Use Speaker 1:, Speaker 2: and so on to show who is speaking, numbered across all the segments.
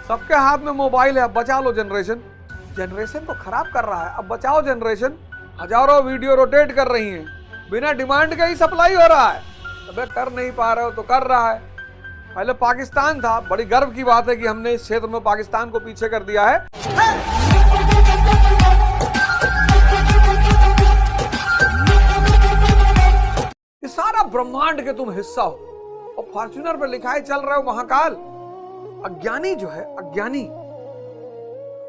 Speaker 1: सबके हाथ में मोबाइल है, अब बचा लो जनरेशन। जनरेशन तो खराब कर रहा है, अब बचाओ जनरेशन। हजारों वीडियो रोटेट कर रही हैं, बिना डिमांड के ही सप्लाई हो रहा है। अबे कर नहीं पा रहे हो तो कर रहा है। पहले पाकिस्तान था, बड़ी गर्व की बात है कि हमने इस क्षेत्र में पाकिस्तान को पीछे कर दिया है। ये सारा ब्रह्मांड के तुम हिस्सा हो और फॉर्च्यूनर पे लिखा है चल रहे हो महाकाल। अज्ञानी जो है, अज्ञानी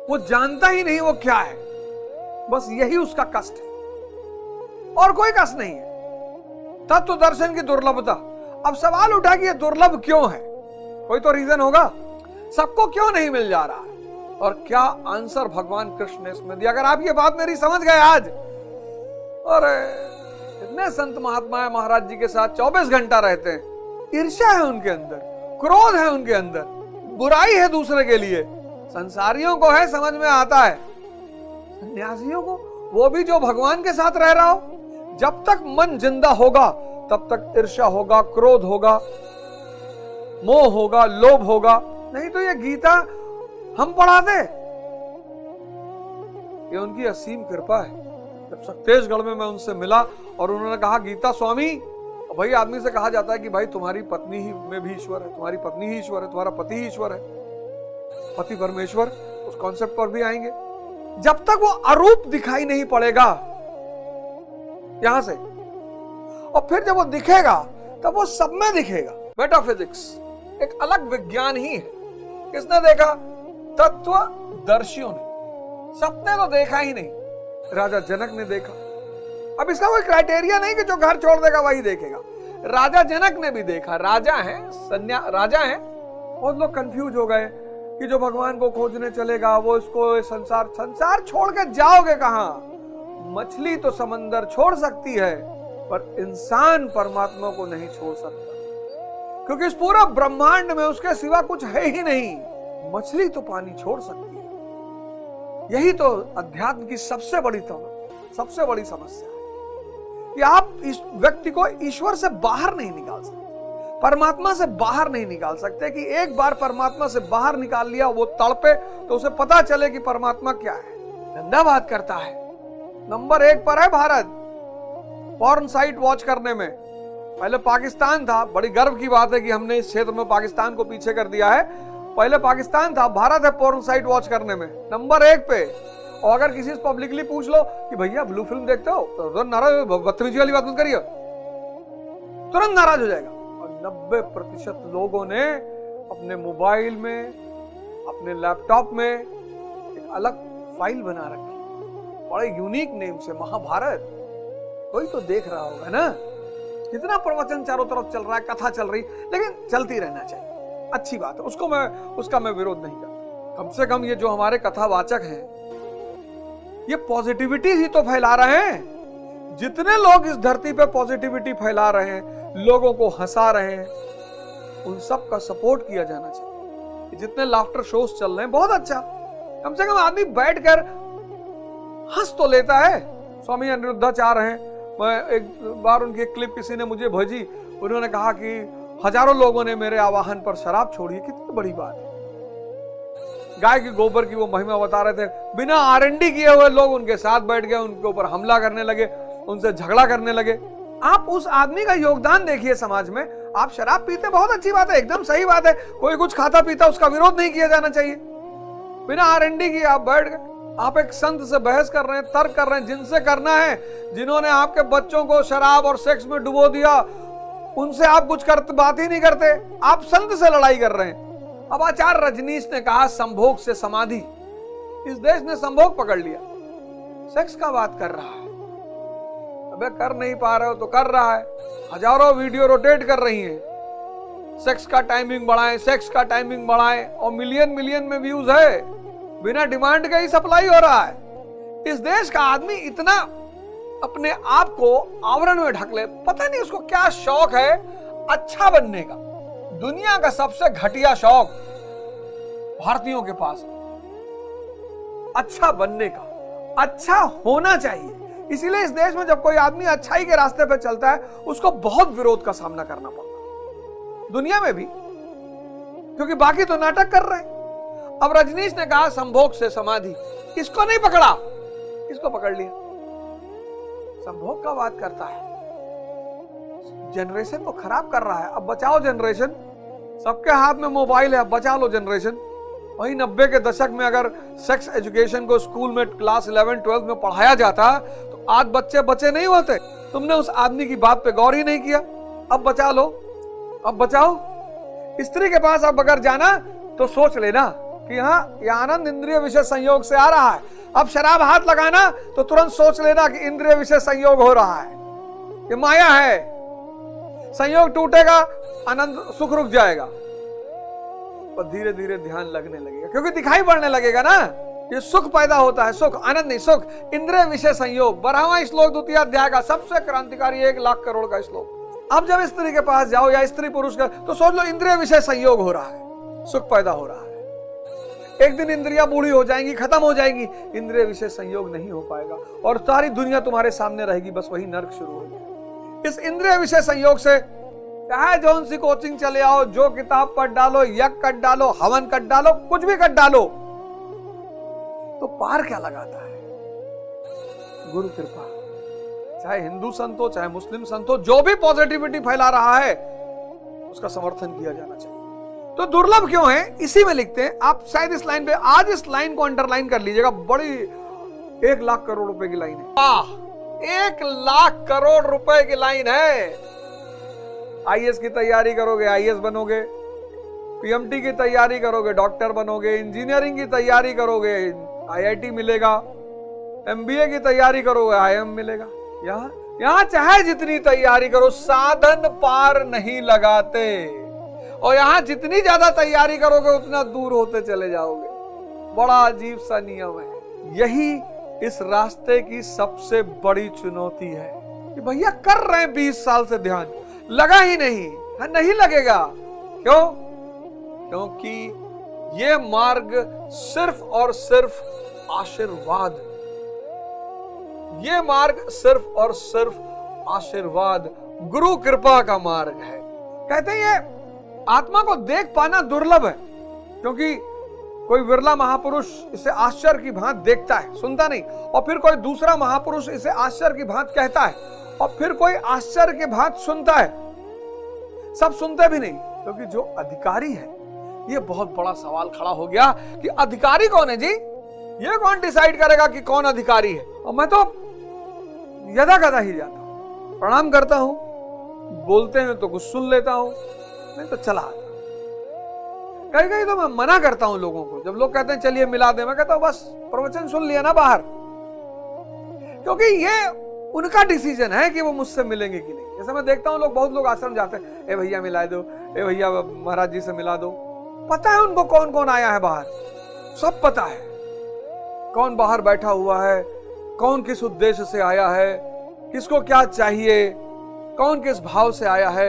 Speaker 1: वो जानता ही नहीं वो क्या है, बस यही उसका कष्ट है और कोई कष्ट नहीं है। तत्व दर्शन की दुर्लभता। अब सवाल उठा कि ये दुर्लभ क्यों है, कोई तो रीजन होगा। सबको क्यों नहीं मिल जा रहा है और क्या आंसर भगवान कृष्ण ने इसमें दिया। अगर आप ये बात मेरी समझ गए आज, और इतने संत महात्मा महाराज जी के साथ 24 घंटा रहते हैं, ईर्ष्या है उनके अंदर, क्रोध है उनके अंदर, बुराई है दूसरे के लिए। संसारियों को है, समझ में आता है। सन्यासियों को, वो भी जो भगवान के साथ रह रहा हो, जब तक मन जिंदा होगा तब तक ईर्ष्या होगा, क्रोध होगा, मोह होगा, लोभ होगा। नहीं तो ये गीता हम पढ़ाते, ये उनकी असीम कृपा है। जब छत्तीसगढ़ में मैं उनसे मिला और उन्होंने कहा गीता स्वामी, भाई आदमी से कहा जाता है कि भाई तुम्हारी पत्नी ही में भी ईश्वर है, तुम्हारी पत्नी ही ईश्वर है, तुम्हारा पति ही ईश्वर है, पति परमेश्वर, उस कॉन्सेप्ट पर भी आएंगे। जब तक वो अरूप दिखाई नहीं पड़ेगा यहां से, और फिर जब वो दिखेगा तब वो सब में दिखेगा। मेटाफिजिक्स एक अलग विज्ञान ही है। किसने देखा? तत्वदर्शियों ने। सबने तो देखा ही नहीं, राजा जनक ने देखा। अब इसका कोई क्राइटेरिया नहीं कि जो घर छोड़ देगा वही देखेगा। राजा जनक ने भी देखा, राजा है, राजा है। बहुत लोग कंफ्यूज हो गए कि जो भगवान को खोजने चलेगा वो इसको संसार छोड़ के जाओगे कहां? मछली तो समंदर छोड़ सकती है पर इंसान परमात्मा को नहीं छोड़ सकता, क्योंकि इस पूरा ब्रह्मांड में उसके सिवा कुछ है ही नहीं। मछली तो पानी छोड़ सकती है। यही तो अध्यात्म की सबसे बड़ी समस्या है कि आप इस व्यक्ति को ईश्वर से बाहर नहीं निकाल सकते, परमात्मा से बाहर नहीं निकाल सकते। कि एक बार परमात्मा से बाहर निकाल लिया, वो तड़पे तो उसे पता चले कि परमात्मा क्या है। धंधा बात करता है, नंबर 1 पर है भारत पॉर्न साइट वॉच करने में। पहले पाकिस्तान था, बड़ी गर्व की बात है कि हमने इस क्षेत्र में पाकिस्तान को पीछे कर दिया है। पहले पाकिस्तान था, भारत है पॉर्न साइट वॉच करने में नंबर 1 पे। और अगर किसी से पब्लिकली पूछ लो कि भैया ब्लू फिल्म देखते हो, तो नाराज, बदतमीजी वाली बात मत करिए, तुरंत नाराज हो जाएगा। और 90% लोगों ने अपने मोबाइल में, अपने लैपटॉप में एक अलग फाइल बना रखी, बड़े यूनिक नेम से, महाभारत। कोई तो देख रहा होगा ना, कितना प्रवचन चारों तरफ चल रहा है, कथा चल रही, लेकिन चलती रहना चाहिए, अच्छी बात है, उसका मैं विरोध नहीं करता। कम से कम ये जो हमारे कथावाचक हैं, ये पॉजिटिविटी ही तो फैला रहे हैं। जितने लोग इस धरती पे पॉजिटिविटी फैला रहे हैं, लोगों को हंसा रहे हैं, उन सब का सपोर्ट किया जाना चाहिए। जितने लाफ्टर शोज चल रहे हैं, बहुत अच्छा, कम से कम आदमी बैठकर हंस तो लेता है। स्वामी अनिरुद्धाचार्य हैं, मैं एक बार उनकी एक क्लिप किसी ने मुझे भेजी, उन्होंने कहा कि हजारों लोगों ने मेरे आवाहन पर शराब छोड़ी। कितनी बड़ी बात है। गाय के गोबर की वो महिमा बता रहे थे, बिना आरएनडी किए हुए लोग उनके साथ बैठ गए, उनके ऊपर हमला करने लगे, उनसे झगड़ा करने लगे। आप उस आदमी का योगदान देखिए समाज में। आप शराब पीते, बहुत अच्छी बात है, एकदम सही बात है, कोई कुछ खाता पीता उसका विरोध नहीं किया जाना चाहिए। बिना आरएनडी किए आप बैठ गए, आप एक संत से बहस कर रहे हैं, तर्क कर रहे हैं, जिनसे करना है, जिन्होंने आपके बच्चों को शराब और सेक्स में डुबो दिया, उनसे आप कुछ बात ही नहीं करते, आप संत से लड़ाई कर रहे हैं। अब आचार्य रजनीश ने कहा संभोग से समाधि, इस देश ने संभोग पकड़ लिया, सेक्स का बात कर रहा है। अबे कर नहीं पा रहे हो तो कर रहा है। हजारों वीडियो रोटेट कर रही हैं, सेक्स का टाइमिंग बढ़ाएं, सेक्स का टाइमिंग बढ़ाएं, और मिलियन में व्यूज है, बिना डिमांड के ही सप्लाई हो रहा है। इस देश का आदमी इतना अपने आप को आवरण में ढक ले, पता नहीं उसको क्या शौक है अच्छा बनने का। दुनिया का सबसे घटिया शौक भारतीयों के पास है, अच्छा बनने का, अच्छा होना चाहिए। इसीलिए इस देश में जब कोई आदमी अच्छाई के रास्ते पे चलता है, उसको बहुत विरोध का सामना करना पड़ता है, दुनिया में भी, क्योंकि बाकी तो नाटक कर रहे हैं। अब रजनीश ने कहा संभोग से समाधि, इसको नहीं पकड़ा, इसको पकड़ लिया। संभोग का बात करता है, जनरेशन तो खराब कर रहा है, अब बचाओ जनरेशन। सबके हाथ में मोबाइल है, अब बचा लो जनरेशन। वही 90 के दशक में अगर सेक्स एजुकेशन को स्कूल में क्लास 11, 12 में पढ़ाया जाता तो आज बच्चे बचे नहीं होते। तुमने उस आदमी की बात पे गौर ही नहीं किया। अब बचा लो, अब बचाओ। स्त्री के पास अब अगर जाना तो सोच लेना कि हाँ, यह आनंद इंद्रिय विषय संयोग से आ रहा है। अब शराब हाथ लगाना तो तुरंत सोच लेना कि इंद्रिय विषय संयोग हो रहा है, ये माया है। संयोग टूटेगा, आनंद सुख रुक जाएगा, और धीरे धीरे ध्यान लगने लगेगा, क्योंकि दिखाई पड़ने लगेगा ना, ये सुख पैदा होता है। सुख, आनंद नहीं, सुख। इंद्रिय विषय संयोग, 12वां श्लोक 2 अध्याय का सबसे क्रांतिकारी 1 लाख करोड़ का श्लोक। अब जब स्त्री के पास जाओ या स्त्री पुरुष का, तो सोच लो इंद्रिय विषय संयोग हो रहा है, सुख पैदा हो रहा है। एक दिन इंद्रियां बूढ़ी हो जाएंगी, खत्म हो जाएंगी, इंद्रिय विषय संयोग नहीं हो पाएगा और सारी दुनिया तुम्हारे सामने रहेगी, बस वही नर्क शुरू हो गया। इस इंद्रिय विषय संयोग से चाहे जौन सी कोचिंग चले आओ, जो किताब पढ़ डालो, यज्ञ कर डालो, हवन कर डालो, कुछ भी कर डालो, तो पार क्या लगाता है? गुरु कृपा। चाहे हिंदू संत हो, चाहे मुस्लिम संत हो, जो भी पॉजिटिविटी फैला रहा है उसका समर्थन किया जाना चाहिए। तो दुर्लभ क्यों है, इसी में लिखते हैं। आप शायद इस लाइन पे, आज इस लाइन को अंडरलाइन कर लीजिएगा, बड़ी 1 लाख करोड़ रुपए की लाइन है। 1 लाख करोड़ रुपए की लाइन है। आईएएस की तैयारी करोगे, आईएएस बनोगे। पीएमटी की तैयारी करोगे, डॉक्टर बनोगे। इंजीनियरिंग की तैयारी करोगे, आईआईटी मिलेगा। एमबीए की तैयारी करोगे, आईएम मिलेगा। यहां चाहे जितनी तैयारी करो, साधन पार नहीं लगाते, और यहां जितनी ज्यादा तैयारी करोगे उतना दूर होते चले जाओगे। बड़ा अजीब सा नियम है। यही इस रास्ते की सबसे बड़ी चुनौती है कि भैया कर रहे हैं 20 साल से ध्यान, लगा ही नहीं है, नहीं लगेगा। क्यों? क्योंकि ये मार्ग सिर्फ और सिर्फ आशीर्वाद, ये मार्ग सिर्फ और सिर्फ आशीर्वाद, गुरु कृपा का मार्ग है। कहते हैं ये आत्मा को देख पाना दुर्लभ है, क्योंकि कोई विरला महापुरुष इसे आश्चर्य की भांति देखता है, सुनता नहीं, और फिर कोई दूसरा महापुरुष इसे आश्चर्य की भांति कहता है, और फिर कोई आश्चर्य की भांति सुनता है। सब सुनते भी नहीं, क्योंकि जो अधिकारी है, ये बहुत बड़ा सवाल खड़ा हो गया कि अधिकारी कौन है जी? ये कौन डिसाइड करेगा कि कौन अधिकारी है? और मैं तो यदा कदा ही जाता हूं, प्रणाम करता हूं, बोलते हैं तो कुछ सुन लेता हूं, नहीं तो चला आता। कहीं कहीं तो मैं मना करता हूं लोगों को, जब लोग कहते हैं चलिए मिला दे, मैं कहता हूं बस प्रवचन सुन लिया ना बाहर, क्योंकि ये उनका डिसीजन है कि वो मुझसे मिलेंगे कि नहीं। जैसे मैं देखता हूं लोग, बहुत लोग आश्रम जाते हैं, ए भैया मिला दो, ए भैया महाराज जी से मिला दो। पता है उनको कौन कौन आया है बाहर, सब पता है कौन बाहर बैठा हुआ है, कौन किस उद्देश्य से आया है, किसको क्या चाहिए, कौन किस भाव से आया है।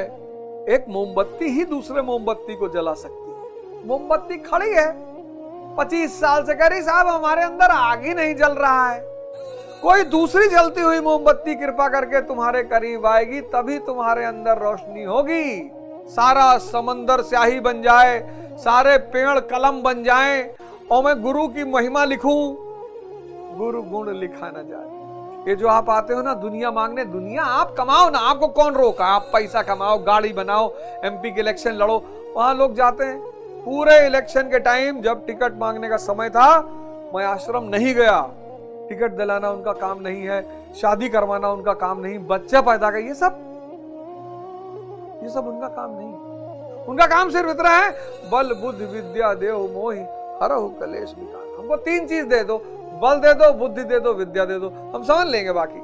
Speaker 1: एक मोमबत्ती ही दूसरे मोमबत्ती को जला सकती है। मोमबत्ती खड़ी है 25 साल से, कह रही साहब हमारे अंदर आग ही नहीं जल रहा है। कोई दूसरी जलती हुई मोमबत्ती कृपा करके तुम्हारे करीब आएगी, तभी तुम्हारे अंदर रोशनी होगी। सारा समंदर स्याही बन जाए, सारे पेड़ कलम बन जाएं, और मैं गुरु की महिमा लिखूं, गुरु गुण लिखा न जाए। ये जो आप आते हो ना दुनिया मांगने, दुनिया आप कमाओ ना, आपको कौन रोका? आप पैसा कमाओ, गाड़ी बनाओ, एमपी के इलेक्शन लड़ो। वहां लोग जाते हैं, पूरे इलेक्शन के टाइम जब टिकट मांगने का समय था, मैं आश्रम नहीं गया। टिकट दिलाना उनका काम नहीं है, शादी करवाना उनका काम नहीं, बच्चे पैदा कर, ये सब उनका काम नहीं। उनका काम सिर्फ इतना है, बल बुद्धि विद्या देव मोहि हरहु कलेश विकार। हमको 3 चीज दे दो, बल दे दो, बुद्धि दे दो, विद्या दे दो, हम समझ लेंगे बाकी।